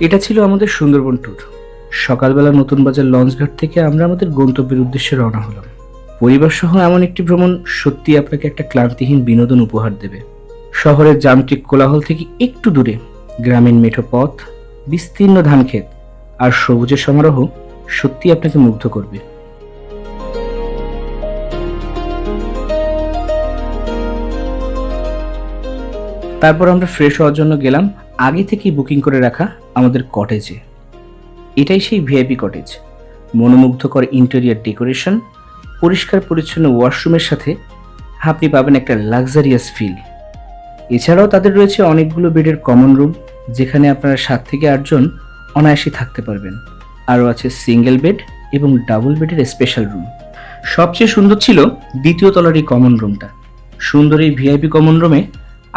এটা ছিল আমাদের সুন্দরবন ট্যুর। সকালবেলা নতুন বাজার লঞ্চঘাট থেকে আমরা আমাদের গন্তব্যের উদ্দেশ্যে রওনা হলাম। পরিবার সহ এমন একটি ভ্রমণ সত্যি আপনাকে একটা ক্লান্তিহীন বিনোদন উপহার দেবে। শহরের যান্ত্রিক কোলাহল থেকে একটু দূরে গ্রামীণ মেঠো পথ, বিস্তীর্ণ ধানক্ষেত আর সবুজের সমারোহ সত্যি আপনাকে মুগ্ধ করবে। তারপর আমরা ফ্রেশ হওয়ার জন্য গেলাম আগে থেকেই বুকিং করে রাখা আমাদের কটেজে। এটাই সেই ভিআইপি কটেজ। মনোমুগ্ধকর ইন্টেরিয়ার ডেকোরেশন, পরিষ্কার পরিচ্ছন্ন ওয়াশরুমের সাথে আপনি পাবেন একটা লাক্সারিয়াস ফিল। এছাড়াও তাদের রয়েছে অনেকগুলো বেডের কমন রুম, যেখানে আপনারা 7 থেকে 8 জন অনায়াসে থাকতে পারবেন। আরও আছে সিঙ্গেল বেড এবং ডাবল বেডের স্পেশাল রুম। সবচেয়ে সুন্দর ছিল দ্বিতীয় তলার এই কমন রুমটা। সুন্দর এই ভিআইপি কমন রুমে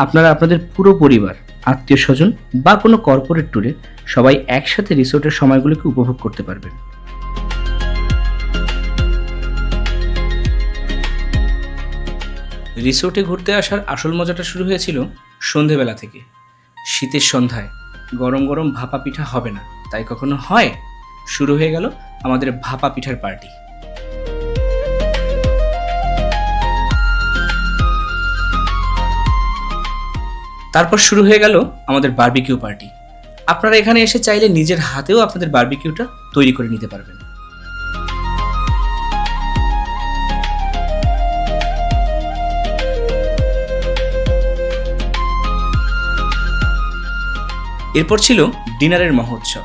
আপনারা আপনাদের পুরো পরিবার, আত্মীয় স্বজন বা কোনো কর্পোরেট ট্যুরে সবাই একসাথে রিসোর্টের সময়গুলোকে উপভোগ করতে পারবেন। রিসোর্টে ঘুরতে আসার আসল মজাটা শুরু হয়েছিল সন্ধেবেলা থেকে। শীতের সন্ধ্যায় গরম গরম ভাপা পিঠা হবে না তাই কখনো হয়, শুরু হয়ে গেল আমাদের ভাপা পিঠার পার্টি। তারপর শুরু হয়ে গেল আমাদের বারবিকিউ পার্টি। আপনারা এখানে এসে চাইলে নিজের হাতেও আপনাদের বারবিকিউটা তৈরি করে নিতে পারবেন। এরপর ছিল ডিনারের মহোৎসব।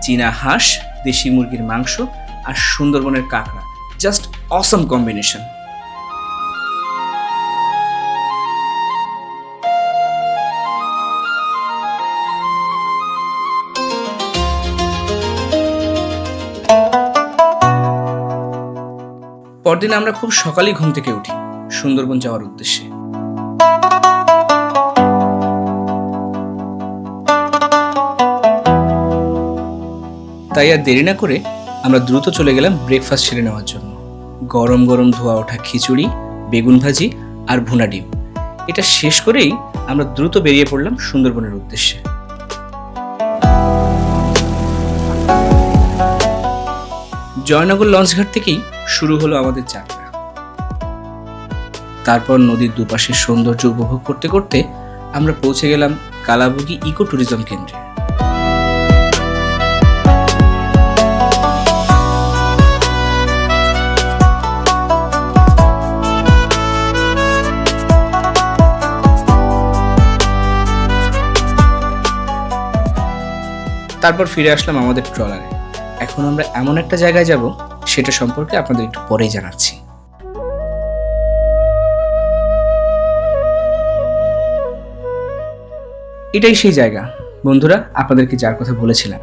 চীনা হাঁস, দেশি মুরগির মাংস আর সুন্দরবনের কাঁকড়া, জাস্ট অসম কম্বিনেশন। পরদিন আমরা খুব সকালেই ঘুম থেকে উঠি সুন্দরবন যাওয়ার উদ্দেশ্যে। তাই আর দেরি না করে আমরা দ্রুত চলে গেলাম ব্রেকফাস্ট সেরে নেওয়ার জন্য। গরম গরম ধোয়া ওঠা খিচুড়ি, বেগুন ভাজি আর ভুনা ডিম, এটা শেষ করেই আমরা দ্রুত বেরিয়ে পড়লাম সুন্দরবনের উদ্দেশ্যে। জয়নগর লঞ্চঘাট থেকেই শুরু হলো আমাদের যাত্রা। তারপর নদীর দুপাশের সৌন্দর্য উপভোগ করতে করতে আমরা পৌঁছে গেলাম কালাবুগি ইকো ট্যুরিজম কেন্দ্রে। তারপর ফিরে আসলাম আমাদের ট্রলারে। এখন আমরা এমন একটা জায়গায় যাব, সেটা সম্পর্কে আপনাদের একটু পরেই জানাচ্ছি। এটাই সেই জায়গা বন্ধুরা, আপনাদেরকে যার কথা বলেছিলাম।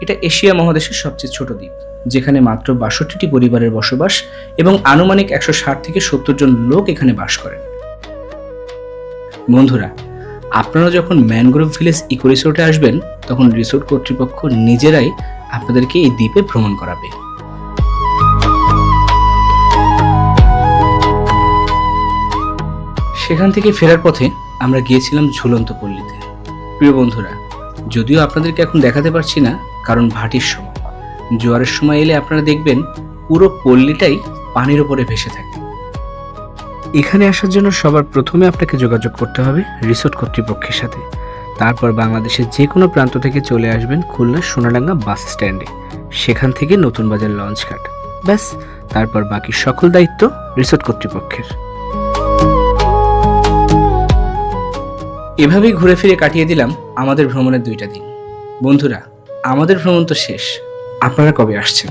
এটা এশিয়া মহাদেশের সবচেয়ে ছোট দ্বীপ, যেখানে মাত্র 62টি পরিবারের বসবাস এবং আনুমানিক 160 থেকে 70 জন লোক এখানে বাস করেন। বন্ধুরা, আপনারা যখন ম্যানগ্রোভ ভিলেজ ইকো রিসোর্টে আসবেন, তখন রিসোর্ট কর্তৃপক্ষ নিজেরাই আপনাদেরকে এই দ্বীপে ভ্রমণ করাবে। সেখান থেকে ফেরার পথে আমরা গিয়েছিলাম ঝুলন্ত পল্লীতে। প্রিয় বন্ধুরা, যদিও আপনাদেরকে এখন দেখাতে পারছি না, কারণ ভাটির সময়। জোয়ারের সময় এলে আপনারা দেখবেন পুরো পল্লীটাই পানির ওপরে ভেসে থাকে। এখানে আসার জন্য সবার প্রথমে আপনাকে যোগাযোগ করতে হবে রিসোর্ট কর্তৃপক্ষের সাথে। তারপর বাংলাদেশের যে কোনো প্রান্ত থেকে চলে আসবেন খুলনা সোনাডাঙ্গা বাস স্ট্যান্ডে। সেখান থেকে নতুন বাজার লঞ্চঘাট। ব্যাস, তারপর বাকি সকল দায়িত্ব রিসোর্ট কর্তৃপক্ষের। এভাবেই ঘুরে ফিরে কাটিয়ে দিলাম আমাদের ভ্রমণের 2টা দিন। বন্ধুরা, আমাদের ভ্রমণ তো শেষ, আপনারা কবে আসছেন?